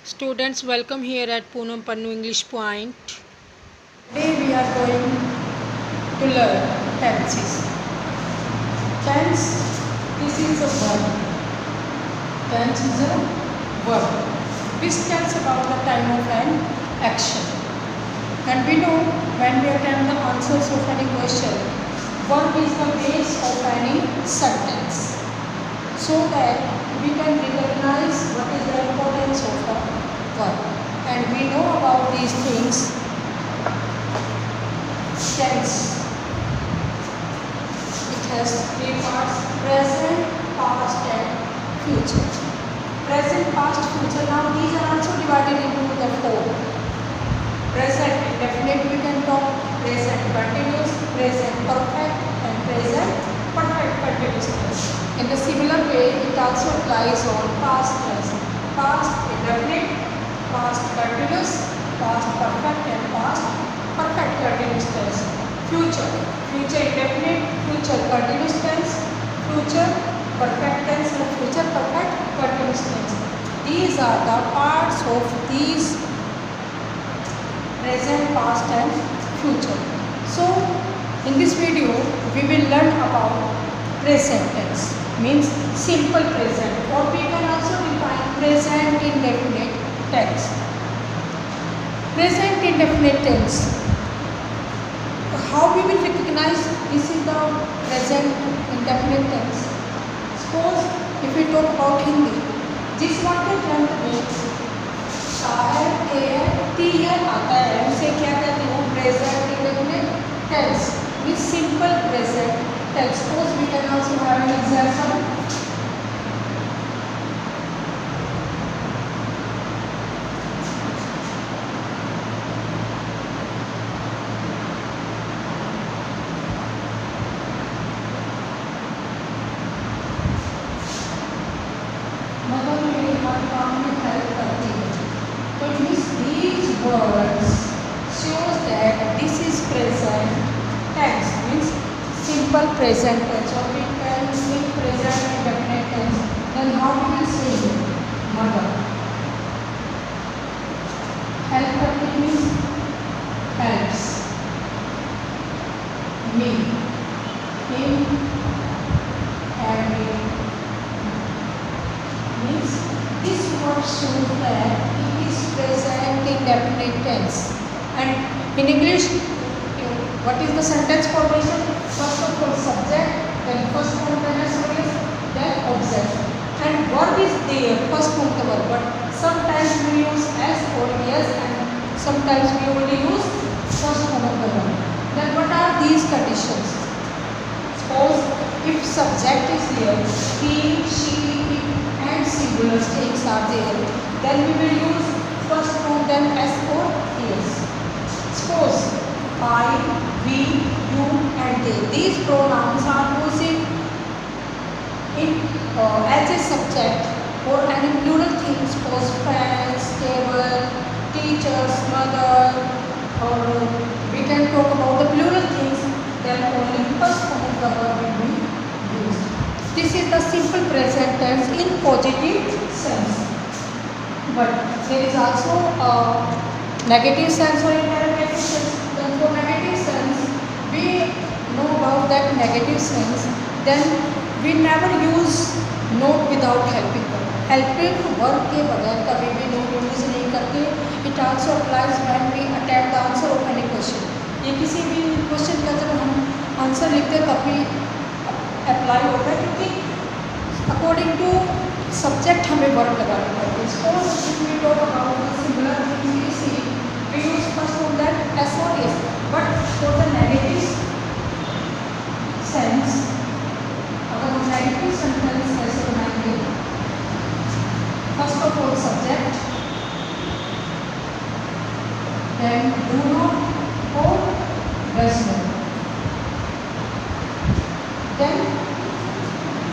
Students, welcome here at Poonam Pannu English Point. Today we are going to learn tenses. Tense, this is a verb. Tense is a verb which tells about the time of an action. And we know when we attempt the answers of any question, verb is the base of any sentence. So that we can recognize what is the importance of the verb. And we know about these things. Tense. It has three parts: present, past and future. Present, past, future. Now these are also divided into the four. Present indefinite we can talk, present continuous, present perfect and present perfect continuous tense. In the similar way it also applies on past tense. Past indefinite, past continuous, past perfect and past perfect continuous tense. Future, future indefinite, future continuous tense, future perfect tense and future perfect continuous tense. These are the parts of these present, past and future. So in this video we will learn about present tense, means simple present, or we can also define present indefinite tense. Present indefinite tense, how we will recognize this is the present indefinite tense? Suppose if we talk about Hindi, जिस वाक्य ग्रंथ में शायद tier आता है उसे क्या कहते हैं? Present indefinite tense, means simple present tense. Suppose we can also have an example. Mother मेरे हर काम में हेल्प करती है. तो means these words shows that this is present tense, means simple present tense, or we can say present indefinite tense. Then how we will say it? Mother help करती means helps me, him and me. Means this word shows that it is present indefinite tense. And in English, what is the sentence formation? First of all subject, then first form tense, then object. And verb is there, first form the verb, but sometimes we use as or yes, and sometimes we only use first form of the verb. Then what are these conditions? Suppose if subject is here, he, she, it and singular things are there, then we will use first form then as or is. Suppose I, we, you and they, these pronouns are using in as a subject or any plural things. Suppose friends, table, teachers, mother, or we can talk about the plural things, then only first form of the verb will be used. This is the simple present tense in positive sense. But there is also a negative sense or interrogative sense. Then for negative sense, we know about that negative sense. Then we never use note without helping verb. Helping verb के बगैर कभी भी note use नहीं करते. It also applies when we attempt the answer of any question. ये किसी भी question का जब हम आंसर लिखते तभी अप्लाई होता है, क्योंकि अकॉर्डिंग टू सब्जेक्ट हमें वर्ब लगाना पड़ता है. Suppose if we talk about the similar thing we see, we use first of that s और s. But for the negative sense, अगर हम नेगेटिव सेंटेंस कैसे बनाएंगे? First of all subject, then do not और does not. Then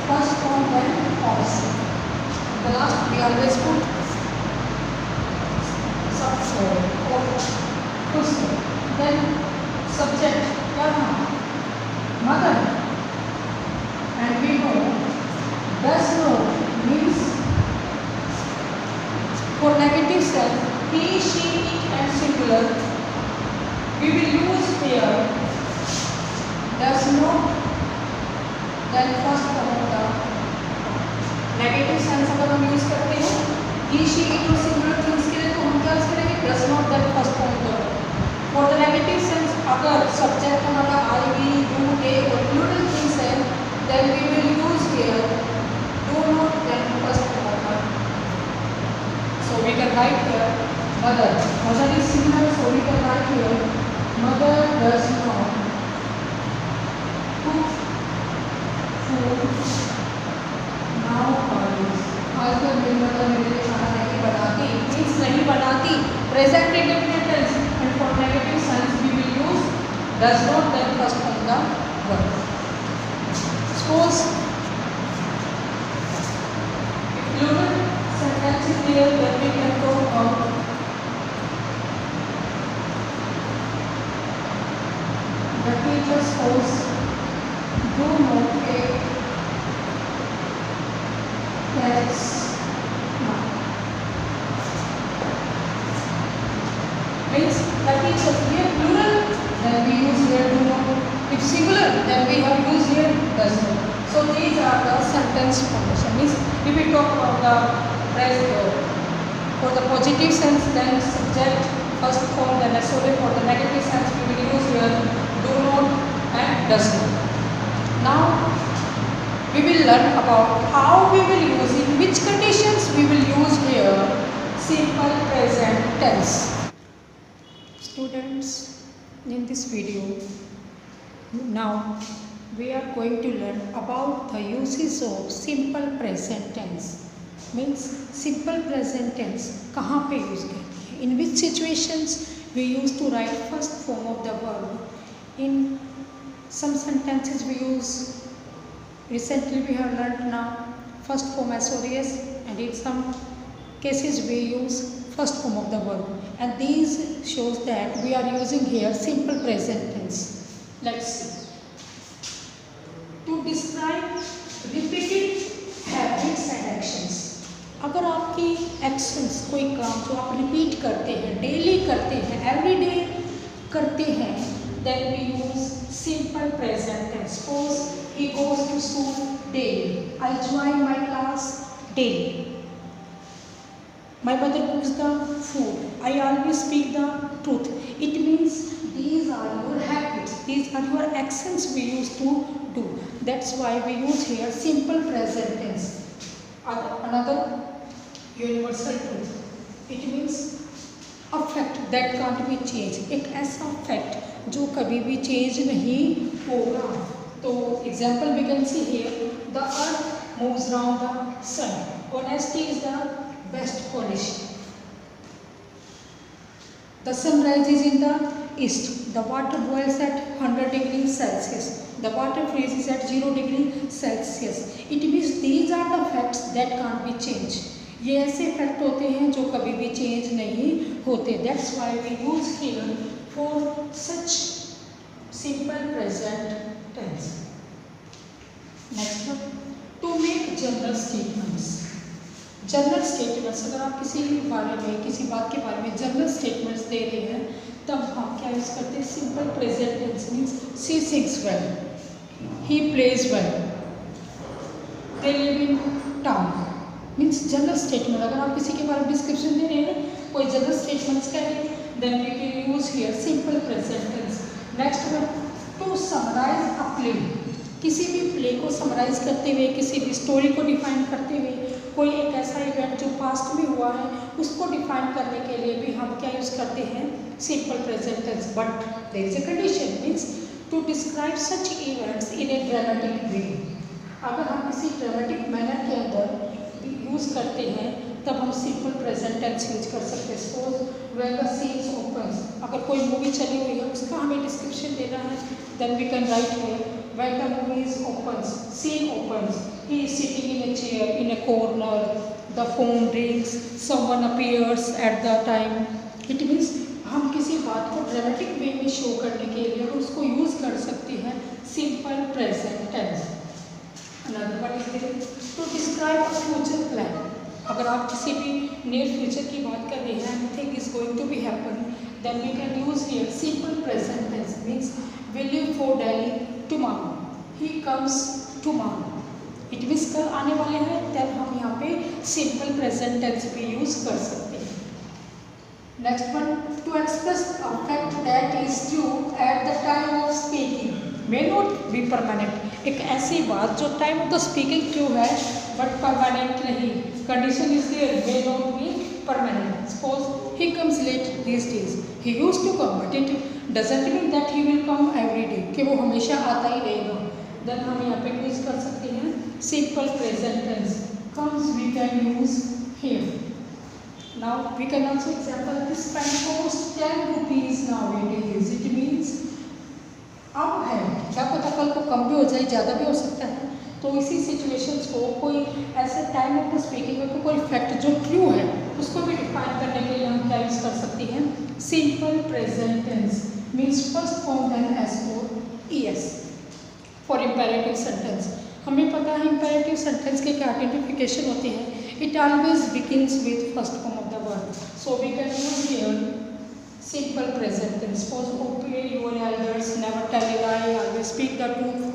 first form, then opposite. The last we always put negative sense, he, she, it and singular, we will use here does not, then first form of the negative sense अगर हम use करते हैं he, she, it और singular things के लिए तो हम क्या यूज करेंगे does not, then first form of the for the negative sense अगर सब्जेक्ट हमारा I, we, you, they और प्लूरल थिंग्स है then we will use here do not, then first form of the. So we can write here mother. Mother is singular, so we can write here mother does not cook food now always. आजकल मेरी mother मेरे लिए खाना नहीं बनाती, means नहीं बनाती, present indefinite tense, and for negative sense we will use does not, then first form the verb. Suppose plural sentence is there, then we can talk about the teachers house do not take cats now. Means the teachers here plural, then we use here do not. If singular, then we have used here does not. So these are the sentence formation. Means if we talk about the present for the positive sense, then subject first form, then SOV. For the negative sense, we will use here do not and does not. Now we will learn about how we will use, in which conditions we will use here simple present tense. Students, in this video now we are going to learn about the uses of simple present tense. Means simple present tense कहाँ पे use करते हैं, in which situations we use to write first form of the verb. In some sentences we use, recently we have learnt now first form SOS, and in some cases we use first form of the verb, and these shows that we are using here simple present tense. Let's see. To describe repeated habits and actions. अगर आपकी actions कोई काम जो आप repeat करते हैं, daily करते हैं, every day करते हैं, then we use simple present tense. Suppose he goes to school daily. I join my class daily. My mother cooks the food. I always speak the truth. It means these are your habits. These are your actions we used to do. That's why we use here simple present tense. Another universal truth. It means a fact that can't be changed. एक ऐसा fact जो कभी भी change नहीं होगा. So example we can see here, the earth moves round the sun. Honesty is the best policy. The sun rises in the east. The water boils at 100 degrees Celsius. The water freezes at 0 degrees Celsius. It means these are the facts that can't be changed. ये ऐसे fact होते हैं जो कभी भी change नहीं होते. That's why we use here for such simple present tense. Next one, to make general statements. General statements, अगर आप किसी बारे में, किसी बात के बारे में जनरल स्टेटमेंट्स दे रहे हैं, तब हम क्या यूज़ करते हैं? Simple present tense. Means she sings well, he plays well, they live in town. Means general statement. अगर आप किसी के बारे में डिस्क्रिप्शन दे रहे हैं, कोई जनरल स्टेटमेंट्स कह रहे हैं, then we can use here simple present tense. Next one, to summarize a play. किसी भी प्ले को समराइज करते हुए, किसी भी स्टोरी को डिफाइन करते हुए, कोई एक ऐसा इवेंट जो पास्ट में हुआ है उसको डिफाइन करने के लिए भी हम क्या यूज़ करते हैं? Simple present tense. But there is a condition. Means to describe such events in a dramatic way. अगर हम किसी ड्रामेटिक मैनर के अंदर यूज़ करते हैं तब हम सिंपल प्रेजेंट टेंस यूज कर सकते हैं. Suppose when the scenes opens, अगर कोई मूवी चली हुई है उसका हमें डिस्क्रिप्शन देना है, then we can write here when the movie opens, scene opens, he is sitting in a chair in a corner, the phone rings, someone appears at the time. It means हम किसी बात को dramatic वे में show करने के लिए उसको use कर सकते हैं simple present tense. Another one is there to describe a future plan. अगर आप किसी भी नियर फ्यूचर की बात कर रहे हैं, anything is going to be happen, then we can use here simple present tense means will you for daily tomorrow, he comes tomorrow. It means कल आने वाले हैं, देन हम यहाँ पे सिंपल प्रेजेंट टेंस भी यूज कर सकते हैं। Next one, to express a fact that is true at the time of speaking may not be permanent. एक ऐसी बात जो time of the speaking true है बट परमानेंट नहीं, condition is there may not be permanent. Suppose he comes late this days, he used to come but it doesn't mean that he will come every day, कि वो हमेशा आता ही रहेगा। Then हम यहाँ पे यूज कर सकते हैं simple present tense, comes we can use here. Now we can also example this pen costs 10 rupees nowadays. It means अब है, क्या पता कल को कम भी हो जाए, ज़्यादा भी हो सकता है। तो इसी सिचुएशंस को कोई ऐसे टाइम ऑफ द स्पीकिंग में कोई फैक्ट जो ट्रू है उसको भी डिफाइन करने के लिए हम क्या यूज कर सकते हैं, simple present tense means first form then S और ES फॉर इम्पेरेटिव सेंटेंस। हमें पता है इम्पेरेटिव सेंटेंस के क्या आइडेंटिफिकेशन होती है, it always begins with first form of the word, so we can use here simple present tense. Suppose obey your elders, never tell a lie, always speak the truth,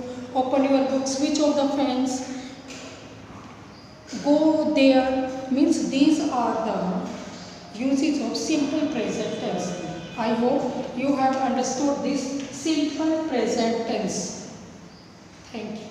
open your book, switch off the fans, go there, means these are the uses of simple present tense. I hope you have understood this simple present tense. Thank you.